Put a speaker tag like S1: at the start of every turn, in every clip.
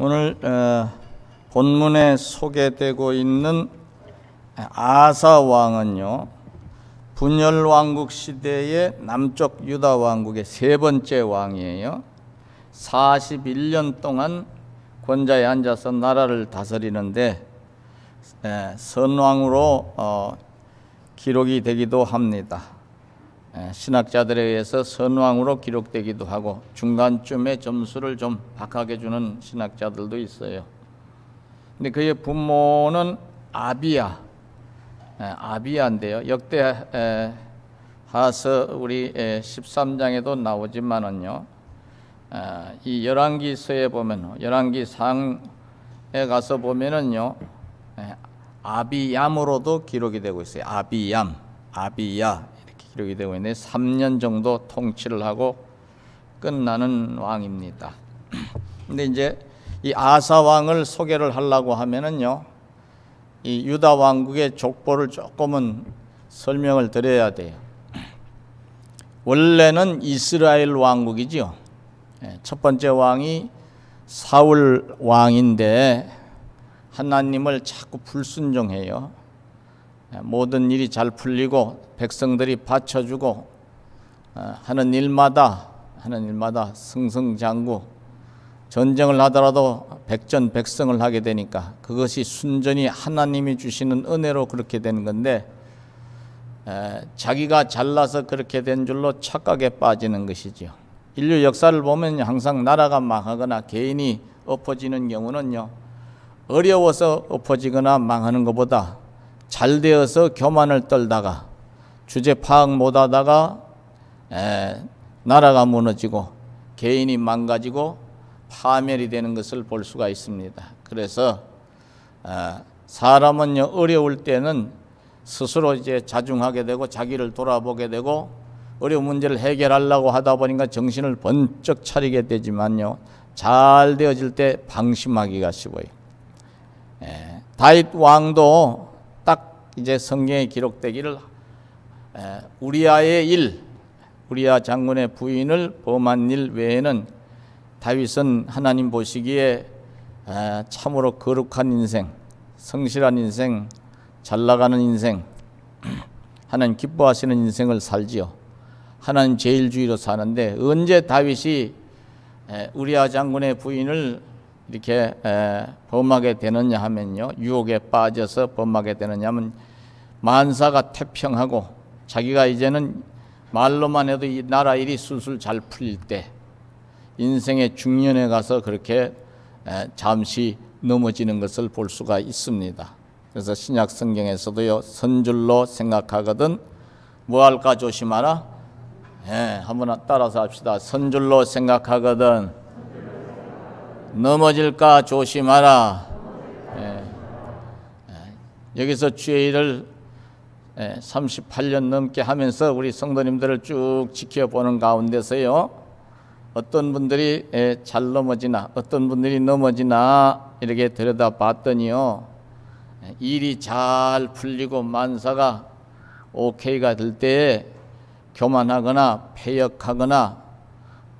S1: 오늘 본문에 소개되고 있는 아사 왕은요, 분열 왕국 시대의 남쪽 유다 왕국의 세 번째 왕이에요. 41년 동안 권좌에 앉아서 나라를 다스리는데 선왕으로 기록이 되기도 합니다. 신학자들에 의해서 선왕으로 기록되기도 하고 중간쯤에 점수를 좀 박하게 주는 신학자들도 있어요. 근데 그의 부모는 아비야인데요. 역대하서 우리 13장에도 나오지만은요, 이 열왕기서에 보면, 열왕기상에 가서 보면은요, 아비얌으로도 기록이 되고 있어요. 아비야 이렇게 기록이 되고 있는데 3년 정도 통치를 하고 끝나는 왕입니다. 근데 이제 이 아사 왕을 소개를 하려고 하면은요, 이 유다 왕국의 족보를 조금은 설명을 드려야 돼요. 원래는 이스라엘 왕국이죠. 첫 번째 왕이 사울 왕인데 하나님을 자꾸 불순종해요. 모든 일이 잘 풀리고 백성들이 바쳐주고 하는 일마다 승승장구, 전쟁을 하더라도 백전백승을 하게 되니까 그것이 순전히 하나님이 주시는 은혜로 그렇게 되는 건데, 자기가 잘나서 그렇게 된 줄로 착각에 빠지는 것이지요. 인류 역사를 보면 항상 나라가 망하거나 개인이 엎어지는 경우는요, 어려워서 엎어지거나 망하는 것보다 잘 되어서 교만을 떨다가 주제 파악 못하다가 나라가 무너지고 개인이 망가지고 파멸이 되는 것을 볼 수가 있습니다. 그래서 사람은요, 어려울 때는 스스로 이제 자중하게 되고 자기를 돌아보게 되고 어려운 문제를 해결하려고 하다 보니까 정신을 번쩍 차리게 되지만요, 잘 되어질 때 방심하기가 쉬워요. 다윗 왕도 딱 이제 성경에 기록되기를 우리야 장군의 부인을 범한 일 외에는 다윗은 하나님 보시기에 참으로 거룩한 인생, 성실한 인생, 잘나가는 인생, 하나님 기뻐하시는 인생을 살지요. 하나님 제일주의로 사는데, 언제 다윗이 우리야 장군의 부인을 이렇게 범하게 되느냐 하면요, 유혹에 빠져서 범하게 되느냐 하면 만사가 태평하고 자기가 이제는 말로만 해도 이 나라 일이 술술 잘 풀릴 때, 인생의 중년에 가서 그렇게 잠시 넘어지는 것을 볼 수가 있습니다. 그래서 신약 성경에서도요, 선줄로 생각하거든 뭐 할까 조심하라. 한번 따라서 합시다. 선줄로 생각하거든 넘어질까 조심하라. 여기서 주의 일을 38년 넘게 하면서 우리 성도님들을 쭉 지켜보는 가운데서요, 어떤 분들이 잘 넘어지나 어떤 분들이 넘어지나 이렇게 들여다봤더니요, 일이 잘 풀리고 만사가 오케이가 될 때에 교만하거나 패역하거나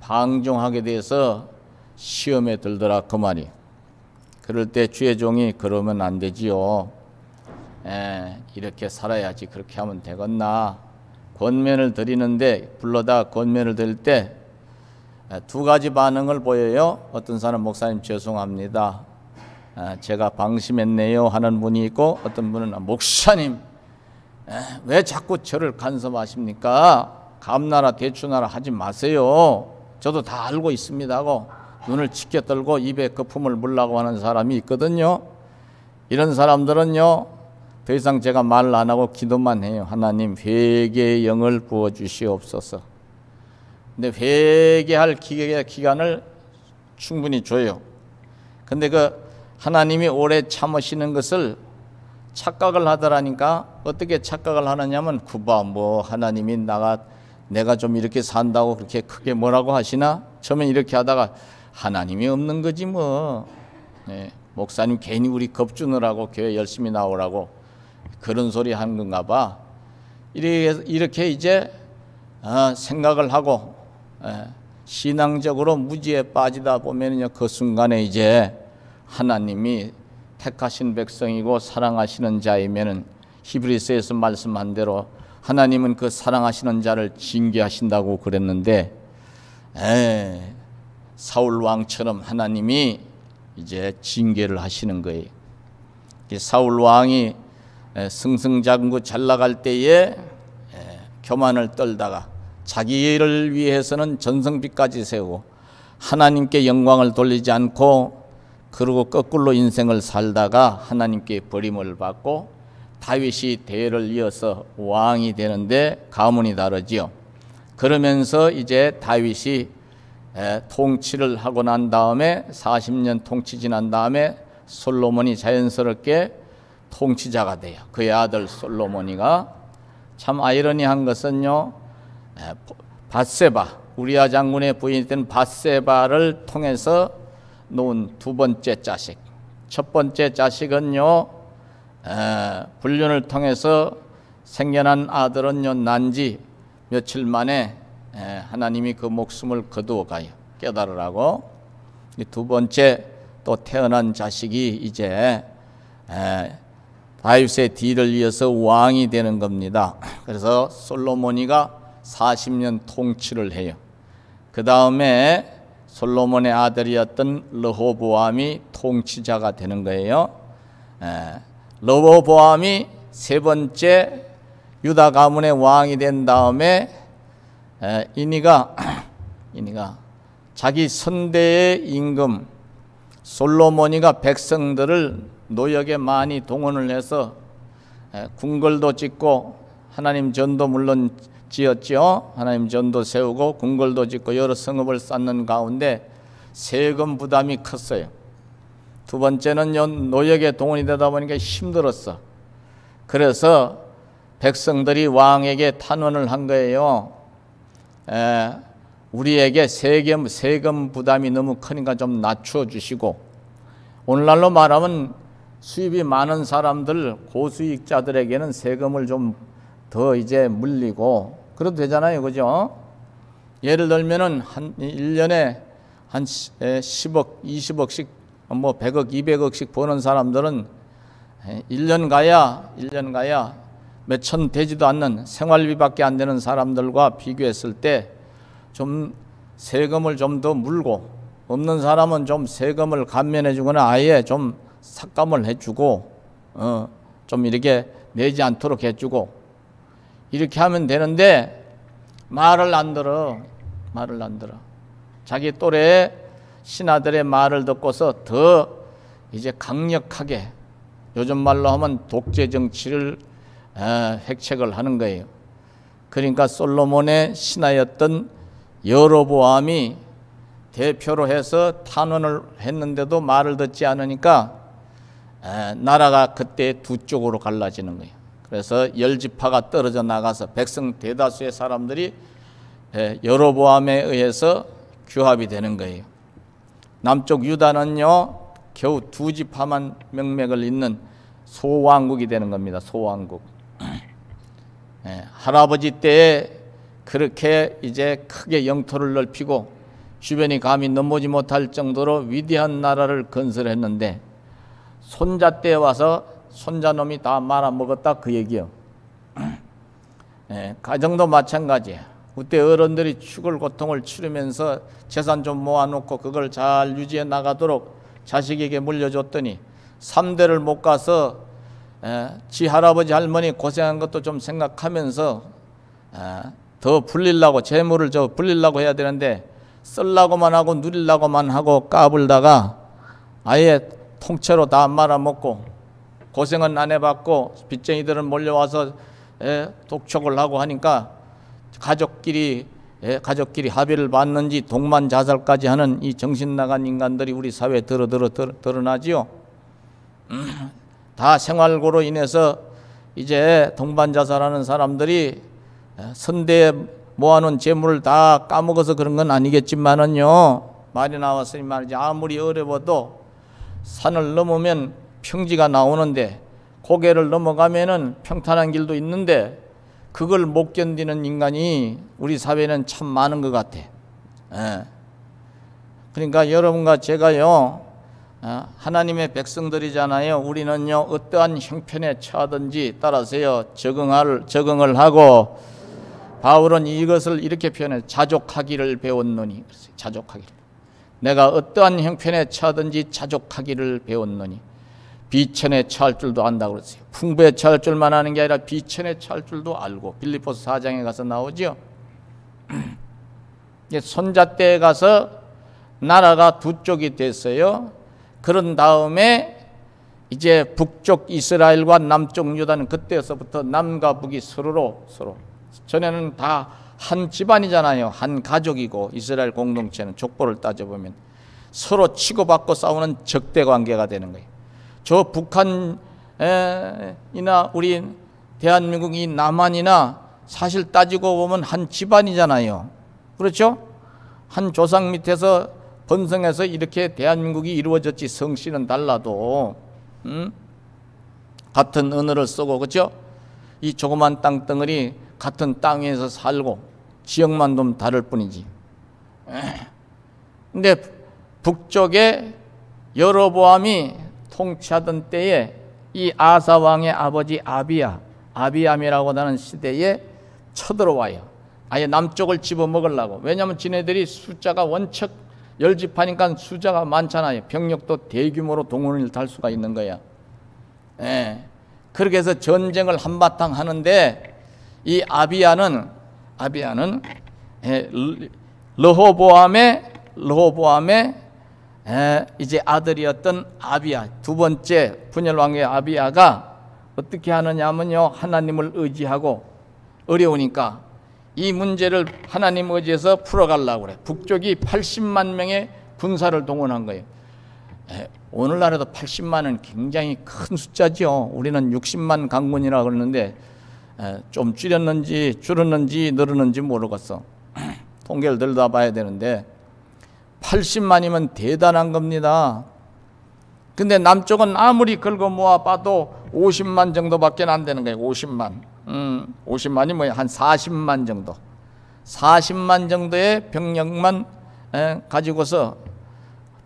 S1: 방종하게 돼서 시험에 들더라 그 말이. 그럴 때 주의 종이 그러면 안 되지요. 이렇게 살아야지 그렇게 하면 되겠나. 권면을 드리는데, 불러다 권면을 드릴 때 두 가지 반응을 보여요. 어떤 사람, 목사님 죄송합니다, 제가 방심했네요 하는 분이 있고, 어떤 분은 목사님 왜 자꾸 저를 간섭하십니까? 감나라 대추나라 하지 마세요, 저도 다 알고 있습니다 하고 눈을 치켜 떨고 입에 거품을 물라고 하는 사람이 있거든요. 이런 사람들은요, 더 이상 제가 말 안 하고 기도만 해요. 하나님 회개의 영을 부어주시옵소서. 근데 회개할 기간을 충분히 줘요. 근데 그 하나님이 오래 참으시는 것을 착각을 하더라니까. 어떻게 착각을 하느냐면, 뭐 하나님이 내가 좀 이렇게 산다고 그렇게 크게 뭐라고 하시나? 처음엔 이렇게 하다가 하나님이 없는 거지 뭐. 목사님 괜히 우리 겁주느라고 교회 열심히 나오라고 그런 소리 하는 건가 봐. 이렇게 이제 생각을 하고 신앙적으로 무지에 빠지다 보면요, 그 순간에 이제 하나님이 택하신 백성이고 사랑하시는 자이면은 히브리서에서 말씀한 대로 하나님은 그 사랑하시는 자를 징계하신다고 그랬는데, 사울 왕처럼 하나님이 이제 징계를 하시는 거예요. 사울 왕이 승승장구 잘 나갈 때에 교만을 떨다가 자기 일을 위해서는 전성비까지 세우고 하나님께 영광을 돌리지 않고, 그리고 거꾸로 인생을 살다가 하나님께 버림을 받고 다윗이 대를 이어서 왕이 되는데 가문이 다르지요. 그러면서 이제 다윗이 통치를 하고 난 다음에 40년 통치 지난 다음에 솔로몬이 자연스럽게 통치자가 돼요. 그의 아들 솔로몬이가. 참 아이러니한 것은요, 밧세바, 우리아 장군의 부인이 밧세바를 통해서 놓은 두 번째 자식, 첫 번째 자식은요, 불륜을 통해서 생겨난 아들은요, 난지 며칠 만에 하나님이 그 목숨을 거두어 가요. 깨달으라고. 두 번째 또 태어난 자식이 이제 다윗의 뒤를 이어서 왕이 되는 겁니다. 그래서 솔로몬이가 40년 통치를 해요. 그 다음에 솔로몬의 아들이었던 르호보암이 통치자가 되는 거예요. 르호보암이 세 번째 유다 가문의 왕이 된 다음에 이니가 자기 선대의 임금 솔로몬이가 백성들을 노역에 많이 동원을 해서 궁궐도 짓고, 하나님 전도 물론 지었죠. 하나님 전도 세우고 궁궐도 짓고 여러 성읍을 쌓는 가운데 세금 부담이 컸어요. 두 번째는 노역에 동원이 되다 보니까 힘들었어. 그래서 백성들이 왕에게 탄원을 한 거예요. 우리에게 세금 부담이 너무 크니까 좀 낮춰 주시고, 오늘날로 말하면 수입이 많은 사람들, 고수익자들에게는 세금을 좀 더 이제 물리고 그래도 되잖아요. 그죠? 예를 들면은 한 1년에 한 10억, 20억씩, 뭐 100억, 200억씩 버는 사람들은 1년 가야 몇천 되지도 않는 생활비밖에 안 되는 사람들과 비교했을 때 좀 세금을 좀 더 물고, 없는 사람은 좀 세금을 감면해 주거나 아예 좀 삭감을 해 주고, 좀 이렇게 내지 않도록 해 주고, 이렇게 하면 되는데 말을 안 들어. 자기 또래 신하들의 말을 듣고서 더 이제 강력하게, 요즘 말로 하면 독재 정치를 획책을 하는 거예요. 그러니까 솔로몬의 신하였던 여로보암이 대표로 해서 탄원을 했는데도 말을 듣지 않으니까 나라가 그때 두 쪽으로 갈라지는 거예요. 그래서 10지파가 떨어져 나가서 백성 대다수의 사람들이 여로보암에 의해서 규합이 되는 거예요. 남쪽 유다는요, 겨우 2지파만 명맥을 잇는 소왕국이 되는 겁니다. 소왕국. 할아버지 때에 그렇게 이제 크게 영토를 넓히고 주변이 감히 넘보지 못할 정도로 위대한 나라를 건설했는데, 손자 때 와서 손자놈이 다 말아먹었다 그 얘기요. 가정도 마찬가지예요. 그때 어른들이 죽을 고통을 치르면서 재산 좀 모아놓고 그걸 잘 유지해 나가도록 자식에게 물려줬더니 3대를 못 가서 지 할아버지 할머니 고생한 것도 좀 생각하면서 더 불리려고, 재물을 불리려고 해야 되는데 쓰려고만 하고 누리려고만 하고 까불다가 아예 통째로 다 말아먹고, 고생은 안 해봤고 빚쟁이들은 몰려와서 독촉을 하고 하니까 가족끼리 합의를 봤는지 동반 자살까지 하는 이 정신 나간 인간들이 우리 사회에 드러나지요. 다 생활고로 인해서 이제 동반 자살하는 사람들이 선대에 모아놓은 재물을 다 까먹어서 그런 건 아니겠지만은요, 말이 나왔으니 말이지, 아무리 어려워도 산을 넘으면 평지가 나오는데 고개를 넘어가면은 평탄한 길도 있는데 그걸 못 견디는 인간이 우리 사회에는 참 많은 것 같아. 그러니까 여러분과 제가요, 하나님의 백성들이잖아요. 우리는요 어떠한 형편에 처하든지 따라서요 적응을 하고, 바울은 이것을 이렇게 표현해요. 자족하기를 배웠노니. 자족하기를. 내가 어떠한 형편에 처하든지 자족하기를 배웠노니. 비천에 처할 줄도 안다고 그랬어요. 풍부에 처할 줄만 아는 게 아니라 비천에 처할 줄도 알고. 빌립보서 4장에 가서 나오죠. 손자 때에 가서 나라가 두 쪽이 됐어요. 그런 다음에 이제 북쪽 이스라엘과 남쪽 유다는 그때서부터 남과 북이 서로 전에는 다 한 집안이잖아요. 한 가족이고, 이스라엘 공동체는 족보를 따져보면 서로 치고받고 싸우는 적대 관계가 되는 거예요. 저 북한이나 우리 대한민국이 남한이나 사실 따지고 보면 한 집안이잖아요. 그렇죠? 한 조상 밑에서 번성해서 이렇게 대한민국이 이루어졌지. 성씨는 달라도 같은 언어를 쓰고, 그렇죠? 이 조그만 땅덩어리 같은 땅에서 살고 지역만 좀 다를 뿐이지. 근데 북쪽에 여로보암이 통치하던 때에 이 아사 왕의 아버지 아비암이라고 하는 시대에 쳐들어와요. 아예 남쪽을 집어먹으려고. 왜냐하면 지네들이 숫자가 원척 열집하니까 숫자가 많잖아요. 병력도 대규모로 동원을 달 수가 있는 거야. 그렇게 해서 전쟁을 한바탕 하는데, 이 아비야는 르호보암의 이제 아들이었던 아비야, 두 번째 분열왕의 아비야가 어떻게 하느냐면요, 하나님을 의지하고 어려우니까 이 문제를 하나님 의지해서 풀어가려고 그래. 북쪽이 80만 명의 군사를 동원한 거예요. 오늘날에도 80만은 굉장히 큰 숫자죠. 우리는 60만 강군이라고 그러는데 좀 줄였는지 늘었는지 모르겠어. 통계를 들여다봐야 되는데 80만이면 대단한 겁니다. 근데 남쪽은 아무리 긁어 모아봐도 50만 정도밖에 안 되는 거예요. 50만이 뭐야? 한 40만 정도. 40만 정도의 병력만 가지고서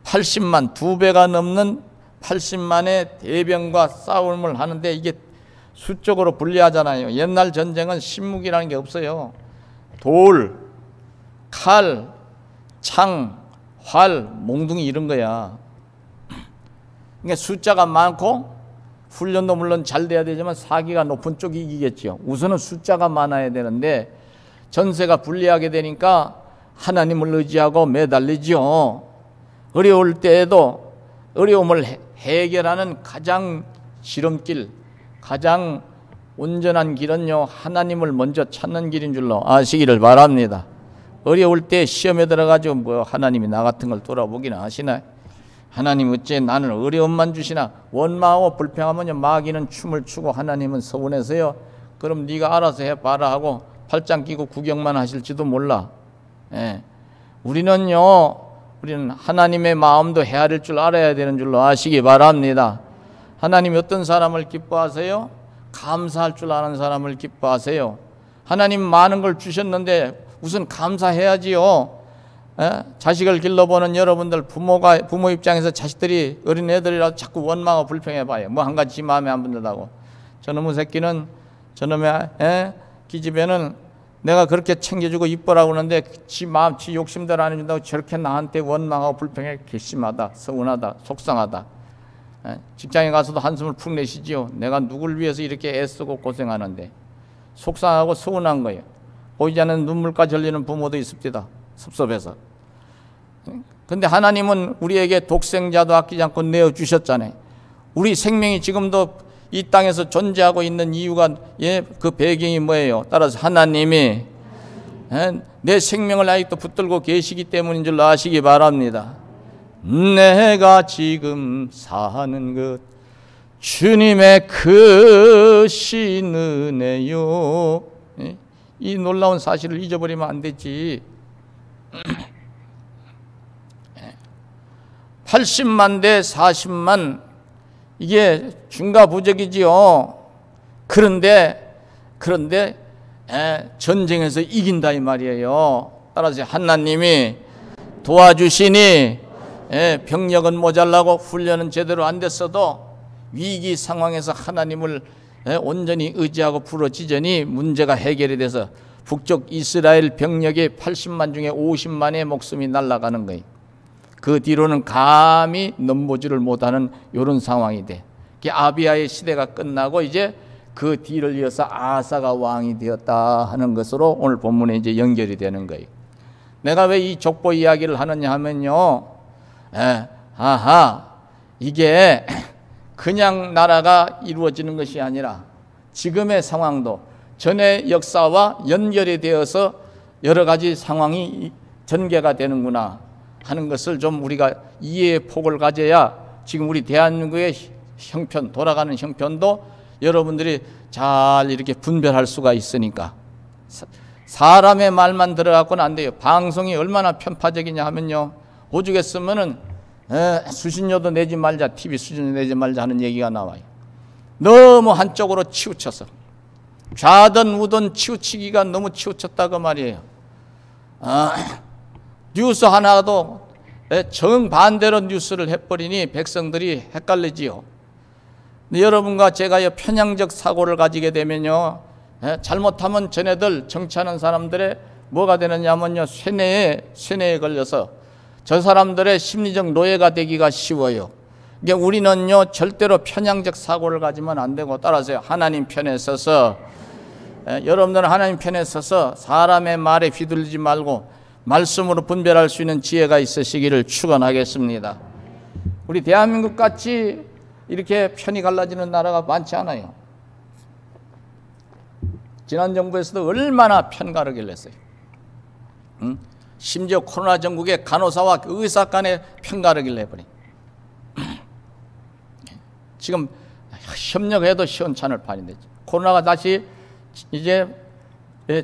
S1: 80만, 두 배가 넘는 80만의 대병과 싸움을 하는데, 이게 수적으로 불리하잖아요. 옛날 전쟁은 신무기라는 게 없어요. 돌, 칼, 창, 활, 몽둥이 이런 거야. 그러니까 숫자가 많고 훈련도 물론 잘 돼야 되지만 사기가 높은 쪽이 이기겠죠. 우선은 숫자가 많아야 되는데 전세가 불리하게 되니까 하나님을 의지하고 매달리죠. 어려울 때에도 어려움을 해결하는 가장 지름길, 가장 온전한 길은요, 하나님을 먼저 찾는 길인 줄로 아시기를 바랍니다. 어려울 때 시험에 들어가지고 뭐 하나님이 나 같은 걸 돌아보기나 하시나? 하나님 어째 나는 어려움만 주시나? 원망하고 불평하면 마귀는 춤을 추고 하나님은 서운해서요, 그럼 네가 알아서 해봐라 하고 팔짱 끼고 구경만 하실지도 몰라. 우리는 하나님의 마음도 헤아릴 줄 알아야 되는 줄로 아시기 바랍니다. 하나님이 어떤 사람을 기뻐하세요? 감사할 줄 아는 사람을 기뻐하세요. 하나님 많은 걸 주셨는데 우선 감사해야지요. 자식을 길러보는 여러분들, 부모 입장에서 자식들이, 어린 애들이라도 자꾸 원망하고 불평해봐요. 뭐 한 가지 지 마음에 안 든다고. 저놈의 새끼는, 저놈의 기집애는 내가 그렇게 챙겨주고 이뻐라고 하는데 지 마음, 지 욕심대로 안 해준다고 저렇게 나한테 원망하고 불평해. 괘씸하다, 서운하다, 속상하다. 직장에 가서도 한숨을 푹 내시지요. 내가 누굴 위해서 이렇게 애쓰고 고생하는데. 속상하고 서운한 거예요. 보이지 않는 눈물까지 흘리는 부모도 있습니다. 섭섭해서. 근데 하나님은 우리에게 독생자도 아끼지 않고 내어주셨잖아요. 우리 생명이 지금도 이 땅에서 존재하고 있는 이유가, 그 배경이 뭐예요? 따라서 하나님이 내 생명을 아직도 붙들고 계시기 때문인 줄 아시기 바랍니다. 내가 지금 사는 것 주님의 크신 은혜요. 이 놀라운 사실을 잊어버리면 안 되지. 80만 대 40만, 이게 중과부적이지요. 그런데 전쟁에서 이긴다 이 말이에요. 따라서 하나님이 도와주시니 병력은 모자라고 훈련은 제대로 안 됐어도 위기 상황에서 하나님을 온전히 의지하고 부르짖으니 문제가 해결이 돼서 북쪽 이스라엘 병력의 80만 중에 50만의 목숨이 날아가는 거예요. 그 뒤로는 감히 넘보지를 못하는 이런 상황이 돼. 아비야의 시대가 끝나고 이제 그 뒤를 이어서 아사가 왕이 되었다 하는 것으로 오늘 본문에 이제 연결이 되는 거예요. 내가 왜 이 족보 이야기를 하느냐 하면요, 이게 그냥 나라가 이루어지는 것이 아니라 지금의 상황도 전의 역사와 연결이 되어서 여러 가지 상황이 전개가 되는구나 하는 것을 좀 우리가 이해의 폭을 가져야 지금 우리 대한민국의 형편, 돌아가는 형편도 여러분들이 잘 이렇게 분별할 수가 있으니까. 사람의 말만 들어갖고는 안 돼요. 방송이 얼마나 편파적이냐 하면요, 오죽했으면은 수신료도 내지 말자, TV 수신료 내지 말자 하는 얘기가 나와요. 너무 한쪽으로 치우쳐서 좌든 우든 치우치기가 너무 치우쳤다고 말이에요. 뉴스 하나도 정반대로 뉴스를 해버리니 백성들이 헷갈리지요. 여러분과 제가 편향적 사고를 가지게 되면요, 잘못하면 전애들 정치하는 사람들의 뭐가 되느냐면요, 쇠뇌에 걸려서 저 사람들의 심리적 노예가 되기가 쉬워요. 그러니까 우리는요 절대로 편향적 사고를 가지면 안 되고, 따라서 하나님 편에 서서 여러분들은 하나님 편에 서서 사람의 말에 휘둘리지 말고 말씀으로 분별할 수 있는 지혜가 있으시기를 축원하겠습니다. 우리 대한민국 같이 이렇게 편이 갈라지는 나라가 많지 않아요. 지난 정부에서도 얼마나 편가르기를 했어요. 심지어 코로나 전국에 간호사와 의사 간에 편가르기를 해버린. 지금 협력해도 시원찮을 판인데 코로나가 다시 이제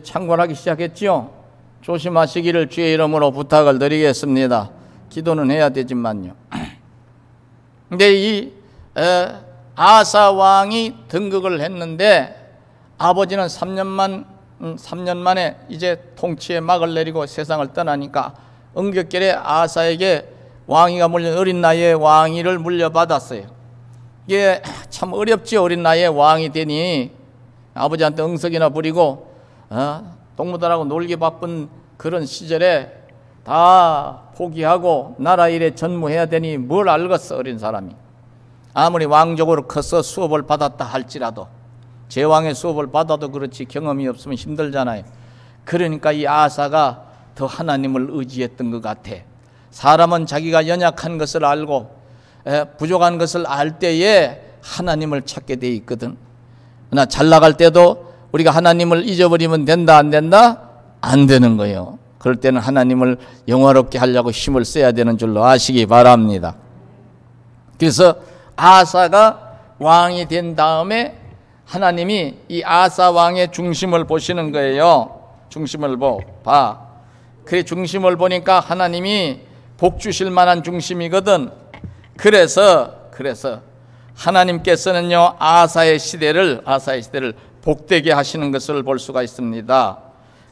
S1: 창궐하기 시작했지요. 조심하시기를 주의 이름으로 부탁을 드리겠습니다. 기도는 해야 되지만요. 근데 이 아사 왕이 등극을 했는데 아버지는 3년 만에 이제 통치의 막을 내리고 세상을 떠나니까 응격결에 아사에게 왕위가 물려 어린 나이에 왕위를 물려받았어요. 이게 참 어렵지. 어린 나이에 왕이 되니 아버지한테 응석이나 부리고 동무들하고 놀기 바쁜 그런 시절에 다 포기하고 나라 일에 전무해야 되니 뭘 알겠어. 어린 사람이 아무리 왕족으로 커서 수업을 받았다 할지라도, 제왕의 수업을 받아도 그렇지 경험이 없으면 힘들잖아요. 그러니까 이 아사가 더 하나님을 의지했던 것 같아. 사람은 자기가 연약한 것을 알고 부족한 것을 알 때에 하나님을 찾게 돼 있거든. 그러나 잘 나갈 때도 우리가 하나님을 잊어버리면 된다 안 된다? 안 되는 거예요. 그럴 때는 하나님을 영화롭게 하려고 힘을 써야 되는 줄로 아시기 바랍니다. 그래서 아사가 왕이 된 다음에 하나님이 이 아사 왕의 중심을 보시는 거예요. 중심을 봐. 그래 중심을 보니까 하나님이 복 주실 만한 중심이거든. 그래서 하나님께서는요 아사의 시대를 복되게 하시는 것을 볼 수가 있습니다.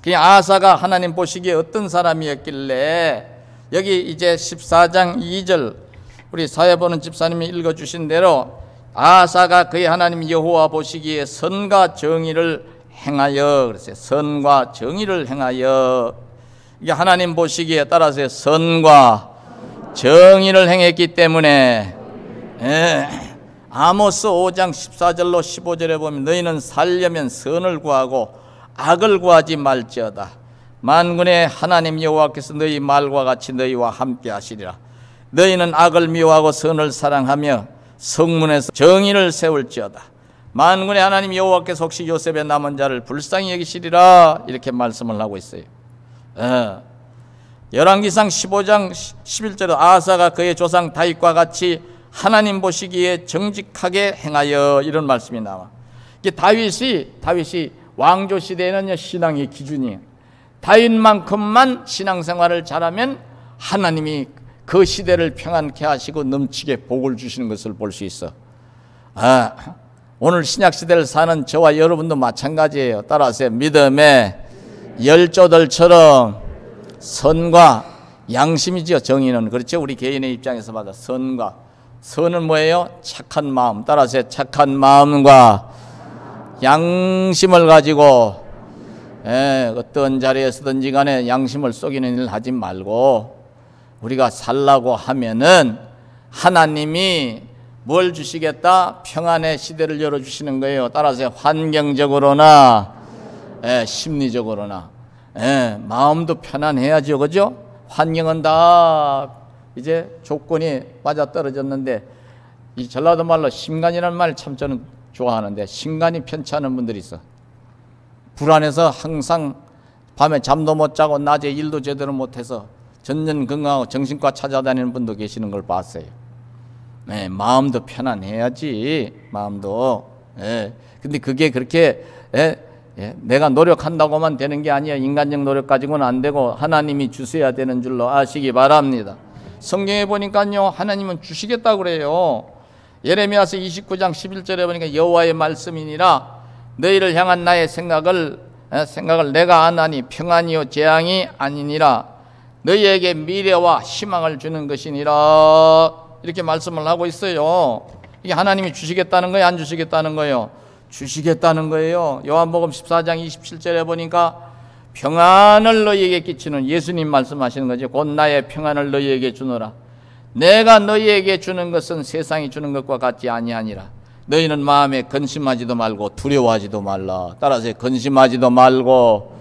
S1: 그냥 아사가 하나님 보시기에 어떤 사람이었길래, 여기 이제 14장 2절 우리 사회보는 집사님이 읽어주신 대로 아사가 그의 하나님 여호와 보시기에 선과 정의를 행하여, 그랬어요. 선과 정의를 행하여. 이게 하나님 보시기에 따라서 선과 정의를 행했기 때문에, 아모스 5장 14절로 15절에 보면 너희는 살려면 선을 구하고 악을 구하지 말지어다. 만군의 하나님 여호와께서 너희 말과 같이 너희와 함께 하시리라. 너희는 악을 미워하고 선을 사랑하며 성문에서 정의를 세울지어다. 만군의 하나님 여호와께서 혹시 요셉의 남은 자를 불쌍히 여기시리라. 이렇게 말씀을 하고 있어요. 열왕기상 15장 11절에 아사가 그의 조상 다윗과 같이 하나님 보시기에 정직하게 행하여, 이런 말씀이 나와. 이게 다윗이 왕조 시대에는 신앙의 기준이에요. 다윗만큼만 신앙생활을 잘하면 하나님이 그 시대를 평안케 하시고 넘치게 복을 주시는 것을 볼 수 있어. 오늘 신약시대를 사는 저와 여러분도 마찬가지예요. 따라서 믿음의 열조들처럼 선과 양심이죠. 정의는. 그렇죠. 우리 개인의 입장에서 봐도 선은 뭐예요? 착한 마음. 따라서 착한 마음과 양심을 가지고 어떤 자리에서든지 간에 양심을 속이는 일을 하지 말고 우리가 살라고 하면은 하나님이 뭘 주시겠다? 평안의 시대를 열어주시는 거예요. 따라서 환경적으로나 심리적으로나 마음도 편안해야죠. 그죠? 환경은 다 이제 조건이 맞아떨어졌는데, 이 전라도 말로 심간이라는 말 참 저는 좋아하는데, 심간이 편치 않은 분들이 있어. 불안해서 항상 밤에 잠도 못 자고 낮에 일도 제대로 못해서 전전긍긍하고 정신과 찾아다니는 분도 계시는 걸 봤어요. 마음도 편안해야지. 마음도. 근데 그게 그렇게 내가 노력한다고만 되는 게 아니에요. 인간적 노력 가지고는 안 되고 하나님이 주셔야 되는 줄로 아시기 바랍니다. 성경에 보니까요, 하나님은 주시겠다고 그래요. 예레미야서 29장 11절에 보니까 여호와의 말씀이니라 너희를 향한 나의 생각을 내가 아나니 평안이요 재앙이 아니니라 너희에게 미래와 희망을 주는 것이니라, 이렇게 말씀을 하고 있어요. 이게 하나님이 주시겠다는 거예요, 안 주시겠다는 거예요? 주시겠다는 거예요. 요한복음 14장 27절에 보니까 평안을 너희에게 끼치는, 예수님 말씀하시는 거죠. 곧 나의 평안을 너희에게 주노라. 내가 너희에게 주는 것은 세상이 주는 것과 같지 아니하니라. 너희는 마음에 근심하지도 말고 두려워하지도 말라. 따라서 근심하지도 말고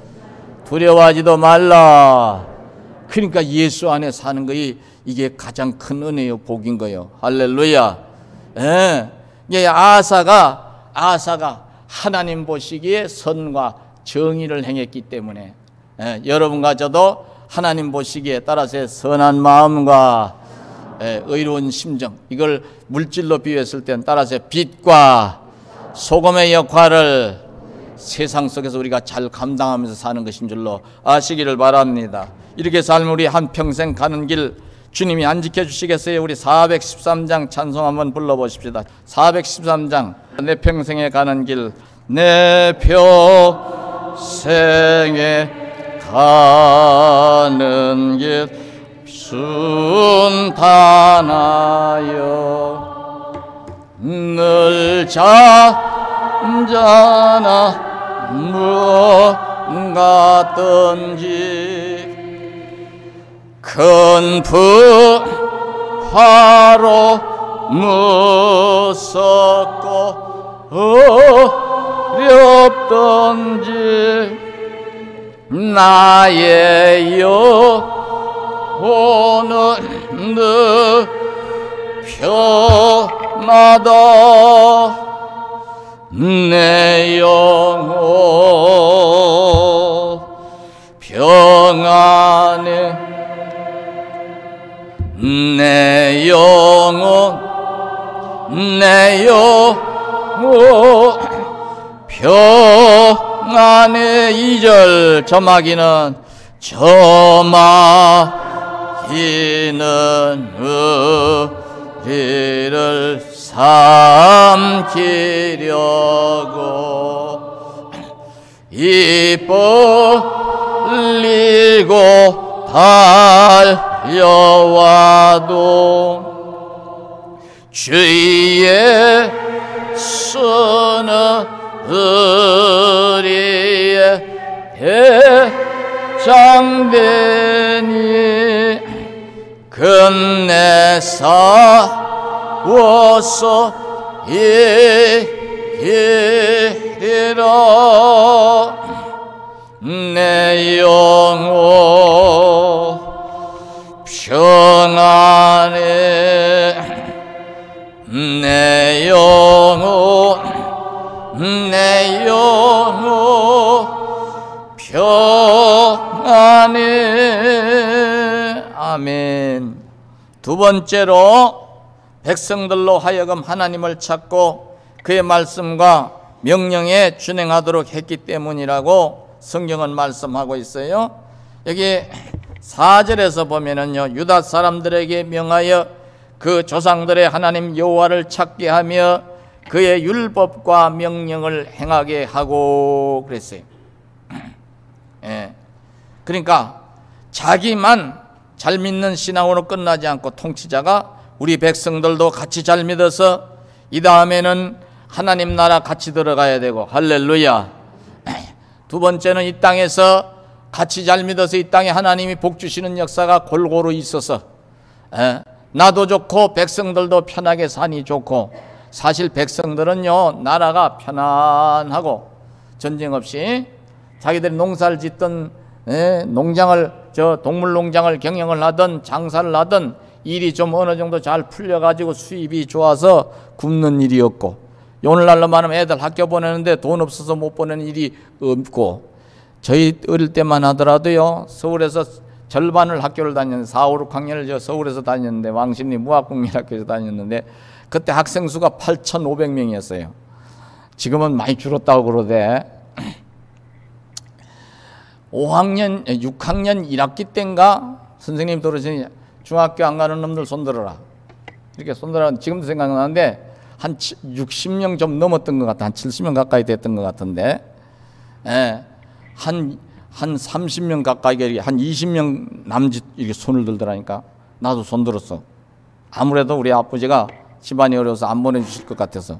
S1: 두려워하지도 말라. 그러니까 예수 안에 사는 것이 이게 가장 큰 은혜요, 복인 거예요. 할렐루야. 아사가 하나님 보시기에 선과 정의를 행했기 때문에 여러분과 저도 하나님 보시기에 따라서 선한 마음과 의로운 심정, 이걸 물질로 비유했을 때는 따라서 빛과 소금의 역할을 세상 속에서 우리가 잘 감당하면서 사는 것인 줄로 아시기를 바랍니다. 이렇게 삶을 우리 한평생 가는 길 주님이 안 지켜주시겠어요? 우리 413장 찬송 한번 불러보십시다. 413장 내 평생에 가는 길, 내 평생에 가는 길 순탄하여 늘 잔잔하 무엇 같든지 큰 풍파로 무섭고 어렵든지 나의 영혼은 늘 편하다. 내 영혼 평안해. 내 영혼 평안해. 2절 저마기는 우리를 삼키려고 입 벌리고 달려와도 주의 손은 우리의 대장되니 끝내 싸워서 이기리라. 내 영혼 평안해. 내 영혼 평안해. 아멘. 두 번째로 백성들로 하여금 하나님을 찾고 그의 말씀과 명령에 준행하도록 했기 때문이라고 성경은 말씀하고 있어요. 여기 4절에서 보면은요, 유다 사람들에게 명하여 그 조상들의 하나님 여호와를 찾게 하며 그의 율법과 명령을 행하게 하고 그랬어요. 그러니까 자기만 잘 믿는 신앙으로 끝나지 않고 통치자가 우리 백성들도 같이 잘 믿어서 이 다음에는 하나님 나라 같이 들어가야 되고, 할렐루야. 두 번째는 이 땅에서 같이 잘 믿어서 이 땅에 하나님이 복 주시는 역사가 골고루 있어서 나도 좋고 백성들도 편하게 사니 좋고, 사실 백성들은요 나라가 편안하고 전쟁 없이 자기들이 농사를 짓던 농장을 동물 농장을 경영을 하던 장사를 하던 일이 좀 어느 정도 잘 풀려가지고 수입이 좋아서 굶는 일이 없고, 오늘날로 말하면 애들 학교 보내는데 돈 없어서 못 보내는 일이 없고, 저희 어릴 때만 하더라도요 서울에서 절반을 학교를 다녔는데 4, 5, 6학년을 서울에서 다녔는데, 왕십리 무학국민학교에서 다녔는데 그때 학생 수가 8,500명이었어요. 지금은 많이 줄었다고 그러대. 5학년, 6학년 1학기 때인가 선생님 들으시니 중학교 안 가는 놈들 손들어라. 이렇게 손들어. 지금도 생각나는데 한 60명 좀 넘었던 것 같아. 한 70명 가까이 됐던 것 같은데, 한 30명 가까이, 한 20명 남짓 이렇게 손을 들더라니까. 나도 손 들었어. 아무래도 우리 아버지가 집안이 어려워서 안 보내주실 것 같아서.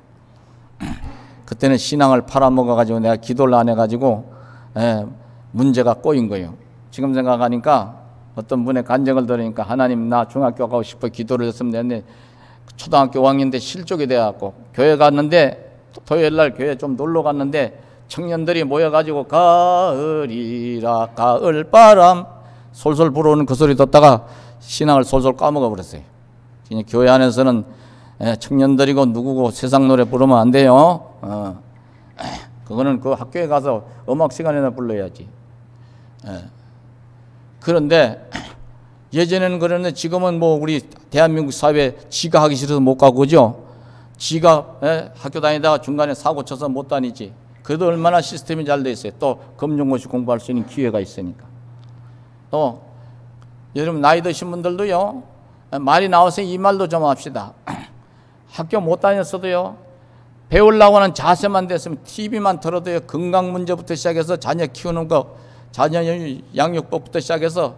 S1: 그때는 신앙을 팔아먹어가지고 내가 기도를 안 해가지고 문제가 꼬인 거예요. 지금 생각하니까 어떤 분의 간증을 들으니까, 하나님 나 중학교 가고 싶어 기도를 했으면 되는데 초등학교 5학년 때 실족이 돼갖고 교회 갔는데, 토요일날 교회 좀 놀러 갔는데 청년들이 모여가지고 가을이라 가을바람 솔솔 불어오는 그 소리 듣다가 신앙을 솔솔 까먹어 버렸어요. 교회 안에서는 청년들이고 누구고 세상 노래 부르면 안 돼요. 그거는 그 학교에 가서 음악 시간에나 불러야지. 그런데 예전에는 그랬는데 지금은 뭐 우리 대한민국 사회 지가 하기 싫어서 못 가고, 그죠? 지가 학교 다니다가 중간에 사고 쳐서 못 다니지. 그래도 얼마나 시스템이 잘 돼 있어요. 또 검정고시 공부할 수 있는 기회가 있으니까. 또 여러분 나이 드신 분들도요, 말이 나와서 이 말도 좀 합시다. 학교 못 다녔어도요, 배우려고 하는 자세만 됐으면 TV만 틀어도요, 건강 문제부터 시작해서 자녀 키우는 거, 자녀 양육법부터 시작해서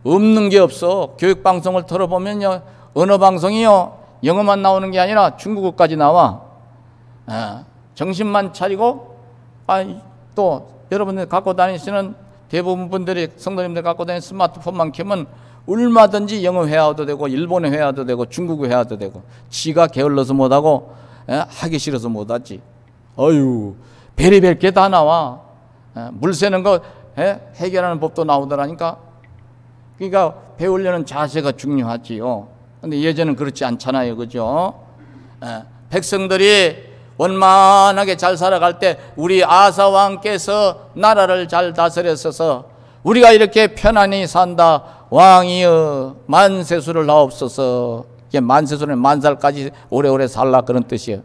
S1: 없는 게 없어. 교육방송을 틀어보면요, 언어 방송이요 영어만 나오는 게 아니라 중국어까지 나와. 정신만 차리고, 또 여러분들 갖고 다니시는 대부분 분들이, 성도님들 갖고 다니는 스마트폰만 켜면 얼마든지 영어 회화도 되고 일본어 회화도 되고 중국어 회화도 되고, 지가 게을러서 못하고 하기 싫어서 못하지. 어휴, 별의별 게 다 나와. 물 새는 거 해결하는 법도 나오더라니까. 그러니까 배우려는 자세가 중요하지요. 근데 예전은 그렇지 않잖아요, 그죠? 백성들이 원만하게 잘 살아갈 때 우리 아사 왕께서 나라를 잘 다스렸어서 우리가 이렇게 편안히 산다. 왕이여 만세수를 하옵소서. 이게 만세수는 만살까지 오래오래 살라 그런 뜻이에요.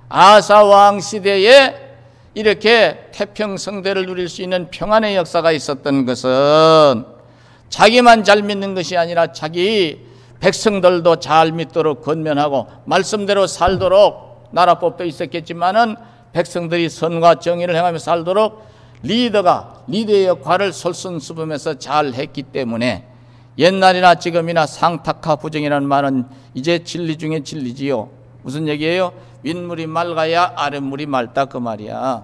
S1: 아사 왕 시대에 이렇게 태평성대를 누릴 수 있는 평안의 역사가 있었던 것은 자기만 잘 믿는 것이 아니라 자기 백성들도 잘 믿도록 건면하고 말씀대로 살도록, 나라법도 있었겠지만은 백성들이 선과 정의를 행하며 살도록 리더의 역할을 솔선수범해서 잘 했기 때문에 옛날이나 지금이나 상탁하 부정이라는 말은 이제 진리 중에 진리지요. 무슨 얘기예요? 윗물이 맑아야 아랫물이 맑다, 그 말이야.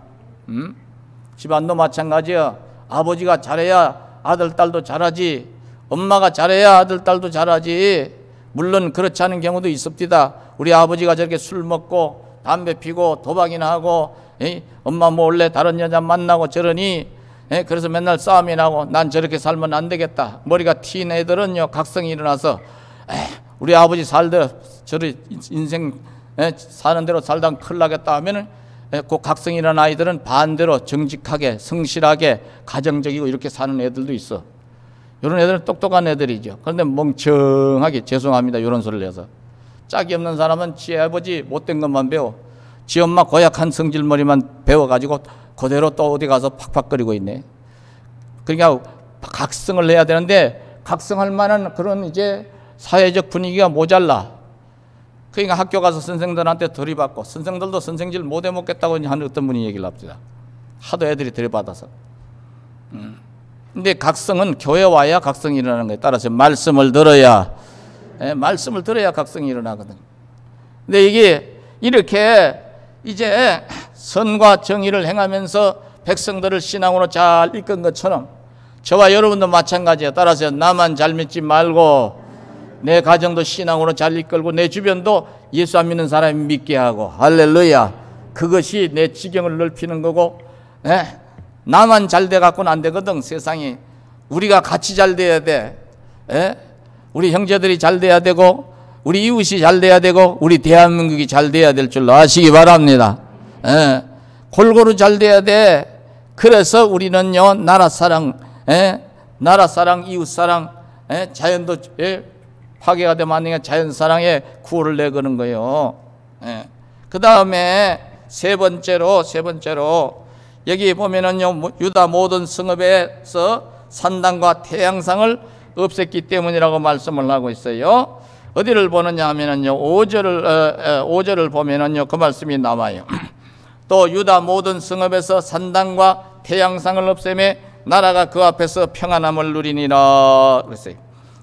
S1: 집안도 마찬가지야. 아버지가 잘해야 아들, 딸도 잘하지. 엄마가 잘해야 아들, 딸도 잘하지. 물론 그렇지 않은 경우도 있습니다. 우리 아버지가 저렇게 술 먹고 담배 피고 도박이나 하고 엄마 몰래 다른 여자 만나고 저러니 그래서 맨날 싸움이 나고 난 저렇게 살면 안 되겠다. 머리가 튄 애들은요, 각성이 일어나서 우리 아버지 살대로 저리 인생 사는 대로 살다 큰일 나겠다 하면은 그 각성이 일어난 아이들은 반대로 정직하게 성실하게 가정적이고 이렇게 사는 애들도 있어. 이런 애들은 똑똑한 애들이죠. 그런데 멍청하게, 죄송합니다, 이런 소리를 해서 짝이 없는 사람은 지 아버지 못된 것만 배워, 지 엄마 고약한 성질머리만 배워가지고 그대로 또 어디 가서 팍팍거리고 있네. 그러니까 각성을 해야 되는데 각성할 만한 그런 이제 사회적 분위기가 모자라. 그러니까 학교 가서 선생들한테 들이받고, 선생들도 선생질 못 해먹겠다고 하는 어떤 분이 얘기를 합니다. 하도 애들이 들이받아서. 근데 각성은 교회 와야 각성이 일어나는 거예요. 따라서 말씀을 들어야, 말씀을 들어야 각성이 일어나거든. 근데 이게 이렇게 이제 선과 정의를 행하면서 백성들을 신앙으로 잘 이끈 것처럼 저와 여러분도 마찬가지예요. 따라서 나만 잘 믿지 말고 내 가정도 신앙으로 잘 이끌고 내 주변도 예수 안 믿는 사람이 믿게 하고, 할렐루야. 그것이 내 지경을 넓히는 거고, 나만 잘 돼 갖고는 안 되거든. 세상이 우리가 같이 잘 돼야 돼. 우리 형제들이 잘 돼야 되고, 우리 이웃이 잘 돼야 되고, 우리 대한민국이 잘 돼야 될 줄로 아시기 바랍니다. 골고루 잘 돼야 돼. 그래서 우리는요, 나라 사랑, 이웃 사랑, 자연도 파괴가 되면 안 되니까 자연 사랑에 구호를 내거는 거예요. 그 다음에 세 번째로 여기 보면은요, 유다 모든 성읍에서 산당과 태양상을 없앴기 때문이라고 말씀을 하고 있어요. 어디를 보느냐 하면은요, 5절을 보면은요, 그 말씀이 나와요. 또 유다 모든 성읍에서 산당과 태양상을 없애매 나라가 그 앞에서 평안함을 누리니라 그랬어요.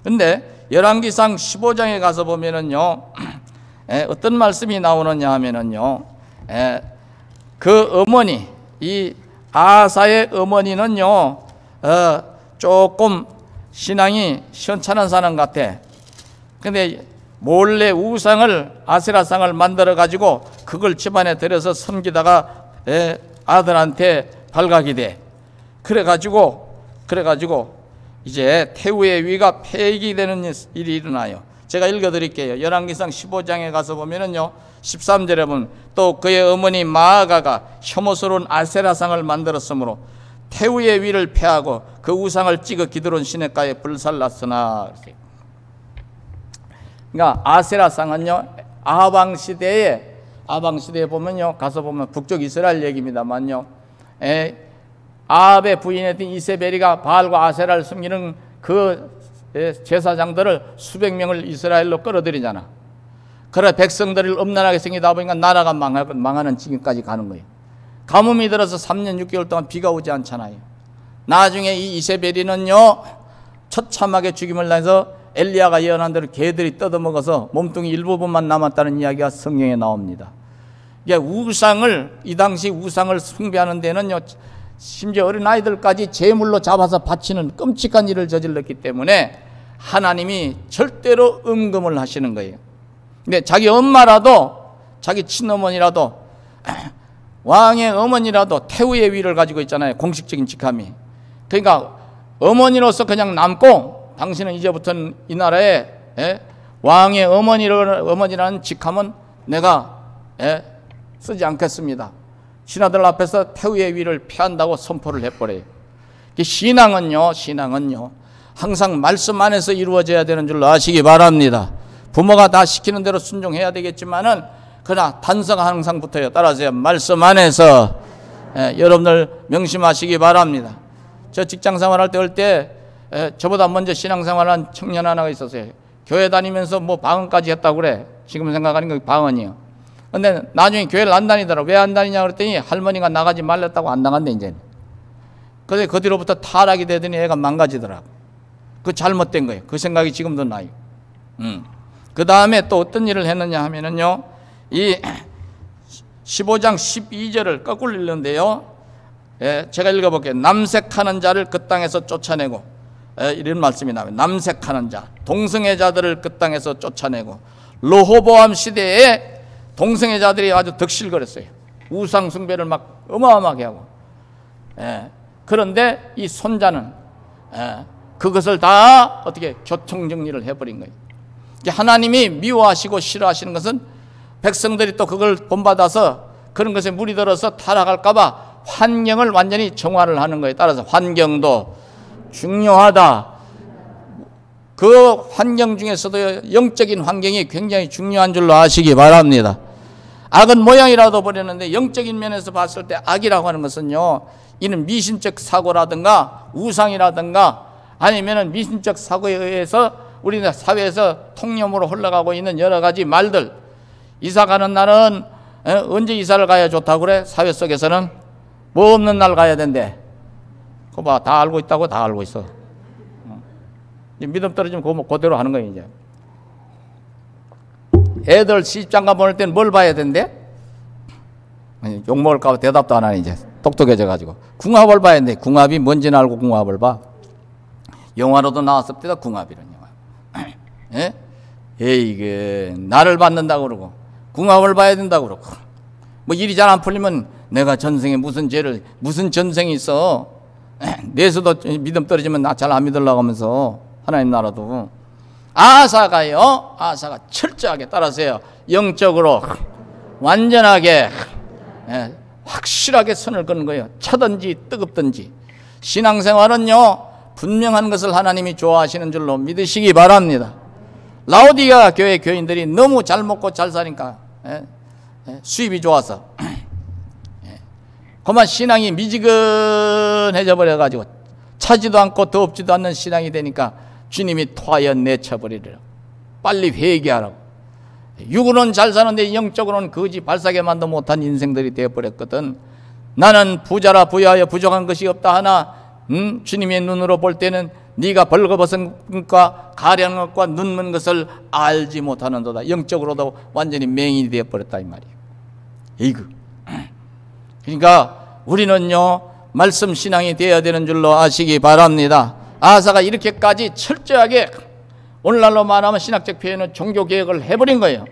S1: 근데 열왕기상 15장에 가서 보면은요, 어떤 말씀이 나오느냐 하면은요, 그 어머니, 이 아사의 어머니는요, 조금 신앙이 시원찮은 사람 같아. 근데 몰래 우상을, 아세라상을 만들어 가지고 그걸 집안에 들여서 섬기다가 아들한테 발각이 돼. 그래가지고 이제 태후의 위가 폐익이 되는 일이 일어나요. 제가 읽어드릴게요. 열왕기상 15장에 가서 보면은요, 13절에 보면 또 그의 어머니 마아가가 혐오스러운 아세라상을 만들었으므로 태후의 위를 패하고 그 우상을 찍어 기드론 시냇가에 불살랐으나. 그러니까 아세라상은요, 아방 시대에 보면요, 가서 보면 북쪽 이스라엘 얘기입니다만요, 아합의 부인이었던 이세벨이가 바알과 아세라를 숨기는 그 제사장들을 수백 명을 이스라엘로 끌어들이잖아. 그래 백성들을 엄난하게 생기다 보니까 나라가 망하는 지경까지 가는 거예요. 가뭄이 들어서 3년 6개월 동안 비가 오지 않잖아요. 나중에 이 이세벨이는요, 처참하게 죽임을 당해서 엘리야가 예언한 대로 개들이 뜯어먹어서 몸뚱이 일부분만 남았다는 이야기가 성경에 나옵니다. 이게 우상을, 이 당시 우상을 숭배하는 데는요, 심지어 어린아이들까지 제물로 잡아서 바치는 끔찍한 일을 저질렀기 때문에 하나님이 절대로 음금을 하시는 거예요. 근데 자기 엄마라도, 자기 친어머니라도, 왕의 어머니라도 태후의 위를 가지고 있잖아요. 공식적인 직함이. 그러니까 어머니로서 그냥 남고, 당신은 이제부터는 이 나라에 왕의 어머니라는 직함은 내가 쓰지 않겠습니다. 신하들 앞에서 태후의 위를 피한다고 선포를 해버려요. 신앙은요, 항상 말씀 안에서 이루어져야 되는 줄로 아시기 바랍니다. 부모가 다 시키는 대로 순종해야 되겠지만은, 그러나 단서가 항상 붙어요. 따라서 말씀 안에서 여러분들 명심하시기 바랍니다. 저 직장 생활할 때 저보다 먼저 신앙생활한 청년 하나가 있었어요. 교회 다니면서 뭐 방언까지 했다고 그래. 지금 생각하니까 방언이요. 근데 나중에 교회를 안 다니더라. 왜 안 다니냐 그랬더니 할머니가 나가지 말랬다고 안 나간대 이제. 그래서 그 뒤로부터 타락이 되더니 애가 망가지더라고. 그 잘못된 거예요. 그 생각이 지금도 나요. 그 다음에 또 어떤 일을 했느냐 하면은요, 이 15장 12절을 거꾸로 읽는데요, 제가 읽어볼게요. 남색하는 자를 그 땅에서 쫓아내고, 이런 말씀이 나와요. 남색하는 자, 동성애 자들을 그 땅에서 쫓아내고, 르호보암 시대에 동성애 자들이 아주 덕실거렸어요. 우상 숭배를 막 어마어마하게 하고. 그런데 이 손자는 그것을 다 어떻게 교통정리를 해버린 거예요. 하나님이 미워하시고 싫어하시는 것은 백성들이 또 그걸 본받아서 그런 것에 물이 들어서 타락할까봐 환경을 완전히 정화를 하는 거예요. 따라서 환경도 중요하다. 그 환경 중에서도 영적인 환경이 굉장히 중요한 줄로 아시기 바랍니다. 악은 모양이라도 버렸는데 영적인 면에서 봤을 때 악이라고 하는 것은요, 이는 미신적 사고라든가 우상이라든가 아니면은 미신적 사고에 의해서 우리나라 사회에서 통념으로 흘러가고 있는 여러 가지 말들. 이사 가는 날은 언제 이사를 가야 좋다고 그래? 사회 속에서는 뭐 없는 날 가야 된대. 그거 봐, 다 알고 있다고. 다 알고 있어. 믿음 떨어지면 그대로 하는 거예요. 이제 애들 시집장가 보낼 때는 뭘 봐야 된대? 욕먹을까 봐 대답도 안 하네. 이제 똑똑해져 가지고 궁합을 봐야 돼. 궁합이 뭔지는 알고 궁합을 봐. 영화로도 나왔을 때다. 궁합이란 영화. 예? 이게 나를 받는다고 그러고 궁합을 봐야 된다고 그러고 뭐 일이 잘 안 풀리면 내가 전생에 무슨 죄를 무슨 전생이 있어. 내에서도 믿음 떨어지면 나 잘 안 믿으려고 하면서 하나님 나라도 아사가요. 아사가 철저하게 따라서요. 영적으로 완전하게 확실하게 선을 긋는 거예요. 차든지 뜨겁든지. 신앙생활은요 분명한 것을 하나님이 좋아하시는 줄로 믿으시기 바랍니다. 라오디가 교회 교인들이 너무 잘 먹고 잘 사니까 수입이 좋아서 그만 신앙이 미지근해져 버려가지고 차지도 않고 더럽지도 않는 신앙이 되니까 주님이 토하여 내쳐버리리라. 빨리 회개하라고. 육으로는 잘 사는데 영적으로는 거지 발사게 만도 못한 인생들이 되어버렸거든. 나는 부자라 부여하여 부족한 것이 없다 하나 주님의 눈으로 볼 때는 네가 벌거벗은 것과 가련한 것과 눈먼 것을 알지 못하는도다. 영적으로도 완전히 맹인이 되어버렸다 이 말이에요. 이거. 그러니까 우리는요 말씀 신앙이 되어야 되는 줄로 아시기 바랍니다. 아사가 이렇게까지 철저하게 오늘날로 말하면 신학적 표현은 종교개혁을 해버린 거예요.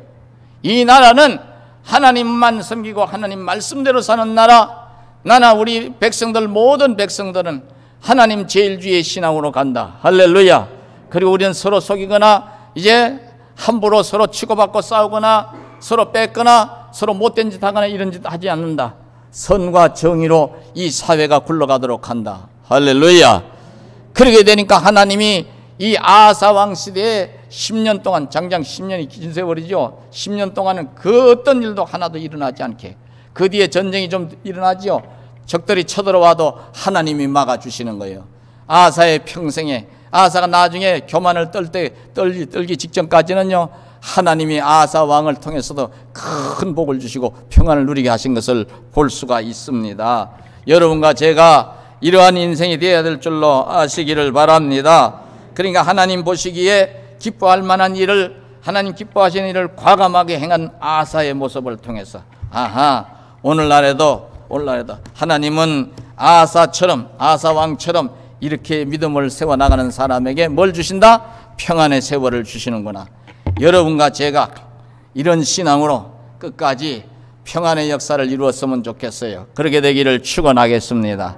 S1: 이 나라는 하나님만 섬기고 하나님 말씀대로 사는 나나 우리 백성들 모든 백성들은 하나님 제일주의 신앙으로 간다. 할렐루야. 그리고 우리는 서로 속이거나 이제 함부로 서로 치고받고 싸우거나 서로 뺏거나 서로 못된 짓 하거나 이런 짓 하지 않는다. 선과 정의로 이 사회가 굴러가도록 한다. 할렐루야. 그렇게 되니까 하나님이 이 아사 왕 시대에 10년 동안 장장 10년이 긴 세월이죠. 10년 동안은 그 어떤 일도 하나도 일어나지 않게 그 뒤에 전쟁이 좀 일어나죠. 적들이 쳐들어와도 하나님이 막아주시는 거예요. 아사의 평생에 아사가 나중에 교만을 떨기 직전까지는요 하나님이 아사 왕을 통해서도 큰 복을 주시고 평안을 누리게 하신 것을 볼 수가 있습니다. 여러분과 제가 이러한 인생이 되어야 될 줄로 아시기를 바랍니다. 그러니까 하나님 보시기에 기뻐할 만한 일을 하나님 기뻐하시는 일을 과감하게 행한 아사의 모습을 통해서 오늘날에도 하나님은 아사처럼 아사 왕처럼 이렇게 믿음을 세워나가는 사람에게 뭘 주신다? 평안의 세월을 주시는구나. 여러분과 제가 이런 신앙으로 끝까지 평안의 역사를 이루었으면 좋겠어요. 그렇게 되기를 축원하겠습니다.